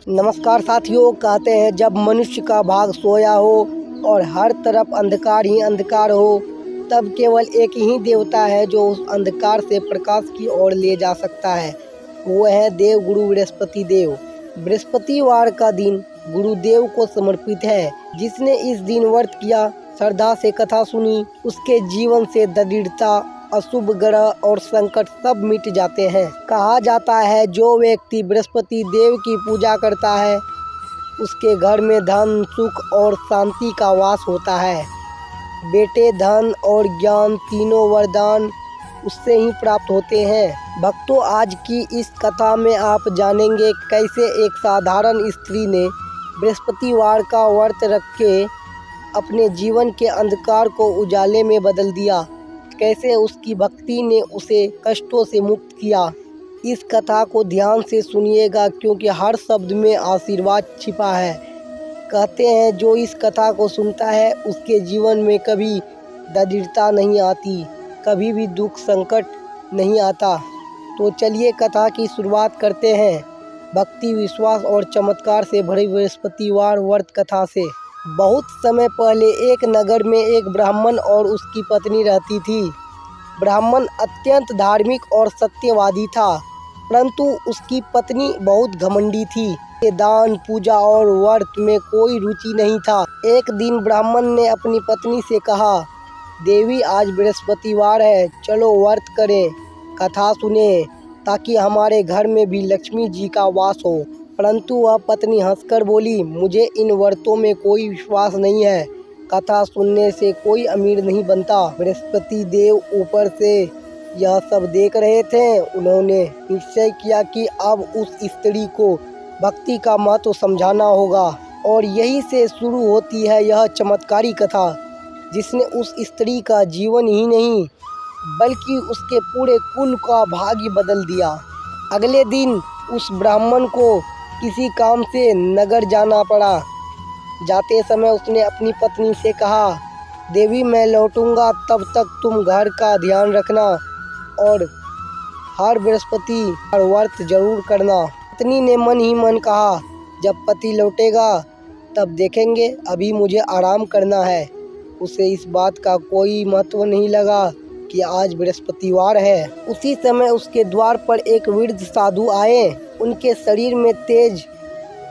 नमस्कार साथियों। कहते हैं जब मनुष्य का भाग सोया हो और हर तरफ अंधकार ही अंधकार हो, तब केवल एक ही देवता है जो उस अंधकार से प्रकाश की ओर ले जा सकता है। वो है देव गुरु बृहस्पति देव। बृहस्पतिवार का दिन गुरुदेव को समर्पित है। जिसने इस दिन व्रत किया, श्रद्धा से कथा सुनी, उसके जीवन से दरिद्रता, अशुभ ग्रह और संकट सब मिट जाते हैं। कहा जाता है जो व्यक्ति बृहस्पति देव की पूजा करता है, उसके घर में धन, सुख और शांति का वास होता है। बेटे, धन और ज्ञान तीनों वरदान उससे ही प्राप्त होते हैं। भक्तों, आज की इस कथा में आप जानेंगे कैसे एक साधारण स्त्री ने बृहस्पतिवार का व्रत रख के अपने जीवन के अंधकार को उजाले में बदल दिया, कैसे उसकी भक्ति ने उसे कष्टों से मुक्त किया। इस कथा को ध्यान से सुनिएगा क्योंकि हर शब्द में आशीर्वाद छिपा है। कहते हैं जो इस कथा को सुनता है उसके जीवन में कभी दरिद्रता नहीं आती, कभी भी दुख संकट नहीं आता। तो चलिए कथा की शुरुआत करते हैं भक्ति, विश्वास और चमत्कार से भरी बृहस्पतिवार व्रत कथा से। बहुत समय पहले एक नगर में एक ब्राह्मण और उसकी पत्नी रहती थी। ब्राह्मण अत्यंत धार्मिक और सत्यवादी था, परंतु उसकी पत्नी बहुत घमंडी थी। दान, पूजा और व्रत में कोई रुचि नहीं था। एक दिन ब्राह्मण ने अपनी पत्नी से कहा, देवी आज बृहस्पतिवार है, चलो व्रत करें, कथा सुने, ताकि हमारे घर में भी लक्ष्मी जी का वास हो। परंतु वह पत्नी हंसकर बोली, मुझे इन व्रतों में कोई विश्वास नहीं है, कथा सुनने से कोई अमीर नहीं बनता। बृहस्पति देव ऊपर से यह सब देख रहे थे। उन्होंने निश्चय किया कि अब उस स्त्री को भक्ति का महत्व समझाना होगा। और यही से शुरू होती है यह चमत्कारी कथा, जिसने उस स्त्री का जीवन ही नहीं बल्कि उसके पूरे कुल का भाग्य बदल दिया। अगले दिन उस ब्राह्मण को किसी काम से नगर जाना पड़ा। जाते समय उसने अपनी पत्नी से कहा, देवी मैं लौटूंगा, तब तक तुम घर का ध्यान रखना और हर बृहस्पति व्रत जरूर करना। पत्नी ने मन ही मन कहा, जब पति लौटेगा तब देखेंगे, अभी मुझे आराम करना है। उसे इस बात का कोई महत्व नहीं लगा कि आज बृहस्पतिवार है। उसी समय उसके द्वार पर एक वृद्ध साधु आए। उनके शरीर में तेज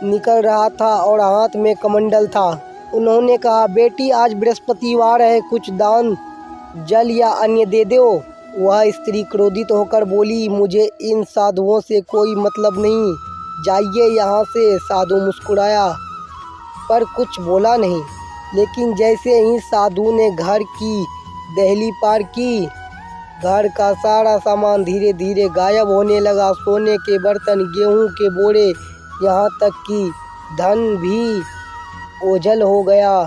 निकल रहा था और हाथ में कमंडल था। उन्होंने कहा, बेटी आज बृहस्पतिवार है, कुछ दान, जल या अन्य दे दो। वह स्त्री क्रोधित होकर बोली, मुझे इन साधुओं से कोई मतलब नहीं, जाइए यहाँ से। साधु मुस्कुराया पर कुछ बोला नहीं। लेकिन जैसे ही साधु ने घर की दहली पार की, घर का सारा सामान धीरे धीरे गायब होने लगा। सोने के बर्तन, गेहूं के बोरे, यहाँ तक कि धन भी ओझल हो गया।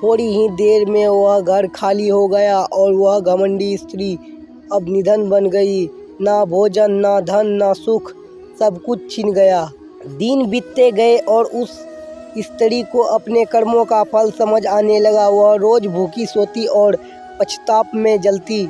थोड़ी ही देर में वह घर खाली हो गया और वह घमंडी स्त्री अब निधन बन गई। ना भोजन, ना धन, ना सुख, सब कुछ छिन गया। दिन बीतते गए और उस स्त्री को अपने कर्मों का फल समझ आने लगा। वह रोज भूखी सोती और पछताप में जलती।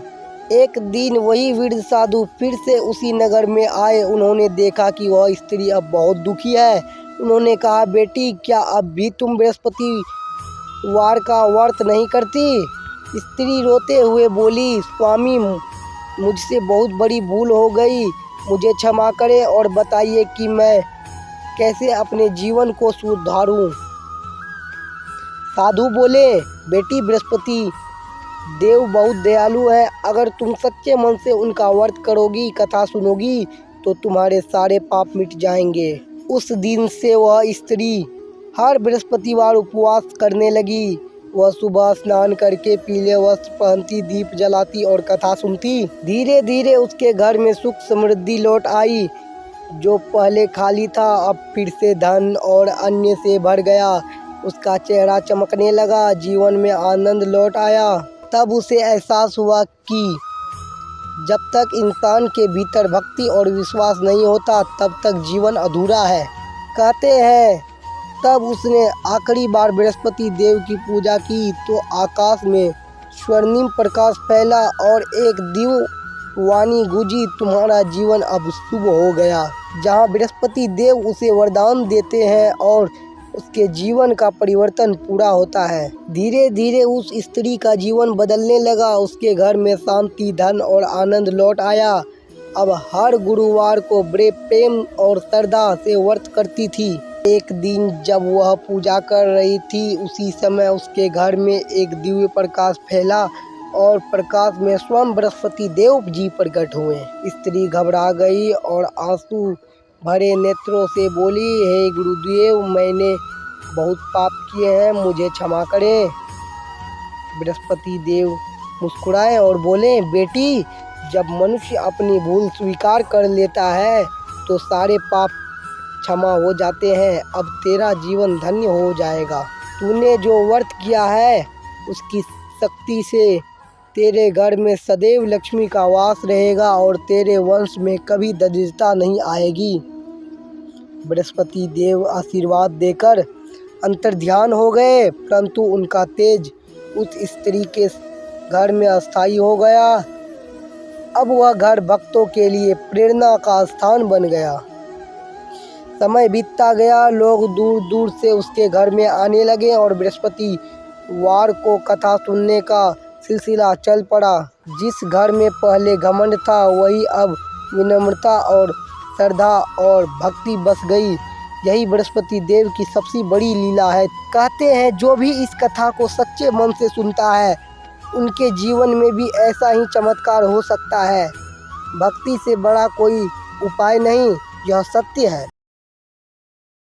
एक दिन वही वृद्ध साधु फिर से उसी नगर में आए। उन्होंने देखा कि वह स्त्री अब बहुत दुखी है। उन्होंने कहा, बेटी क्या अब भी तुम बृहस्पतिवार का व्रत नहीं करती? स्त्री रोते हुए बोली, स्वामी मुझसे बहुत बड़ी भूल हो गई, मुझे क्षमा करें और बताइए कि मैं कैसे अपने जीवन को सुधारूं। साधु बोले, बेटी बृहस्पति देव बहुत दयालु है, अगर तुम सच्चे मन से उनका व्रत करोगी, कथा सुनोगी, तो तुम्हारे सारे पाप मिट जाएंगे। उस दिन से वह स्त्री हर बृहस्पतिवार उपवास करने लगी। वह सुबह स्नान करके पीले वस्त्र पहनती, दीप जलाती और कथा सुनती। धीरे धीरे उसके घर में सुख समृद्धि लौट आई। जो पहले खाली था अब फिर से धन और अन्य से भर गया। उसका चेहरा चमकने लगा, जीवन में आनंद लौट आया। तब उसे एहसास हुआ कि जब तक इंसान के भीतर भक्ति और विश्वास नहीं होता तब तक जीवन अधूरा है। कहते हैं तब उसने आखिरी बार बृहस्पति देव की पूजा की तो आकाश में स्वर्णिम प्रकाश फैला और एक दिव्य वाणी गूंजी, तुम्हारा जीवन अब शुभ हो गया। जहाँ बृहस्पति देव उसे वरदान देते हैं और उसके जीवन का परिवर्तन पूरा होता है। धीरे धीरे उस स्त्री का जीवन बदलने लगा। उसके घर में शांति, धन और आनंद लौट आया। अब हर गुरुवार को बड़े प्रेम और श्रद्धा से व्रत करती थी। एक दिन जब वह पूजा कर रही थी, उसी समय उसके घर में एक दिव्य प्रकाश फैला और प्रकाश में स्वयं बृहस्पति देव जी प्रकट हुए। स्त्री घबरा गई और आंसू भरे नेत्रों से बोली, हे गुरुदेव, मैंने बहुत पाप किए हैं, मुझे क्षमा करें। बृहस्पति देव मुस्कुराए और बोले, बेटी, जब मनुष्य अपनी भूल स्वीकार कर लेता है तो सारे पाप क्षमा हो जाते हैं। अब तेरा जीवन धन्य हो जाएगा। तूने जो व्रत किया है उसकी शक्ति से तेरे घर में सदैव लक्ष्मी का वास रहेगा और तेरे वंश में कभी दरिद्रता नहीं आएगी। बृहस्पति देव आशीर्वाद देकर अंतर्ध्यान हो गए, परंतु उनका तेज उस स्त्री के घर में अस्थायी हो गया। अब वह घर भक्तों के लिए प्रेरणा का स्थान बन गया। समय बीतता गया, लोग दूर दूर से उसके घर में आने लगे और बृहस्पतिवार को कथा सुनने का सिलसिला चल पड़ा। जिस घर में पहले घमंड था, वही अब विनम्रता और श्रद्धा और भक्ति बस गई। यही बृहस्पति देव की सबसे बड़ी लीला है। कहते हैं, जो भी इस कथा को सच्चे मन से सुनता है, उनके जीवन में भी ऐसा ही चमत्कार हो सकता है। भक्ति से बड़ा कोई उपाय नहीं, यह सत्य है।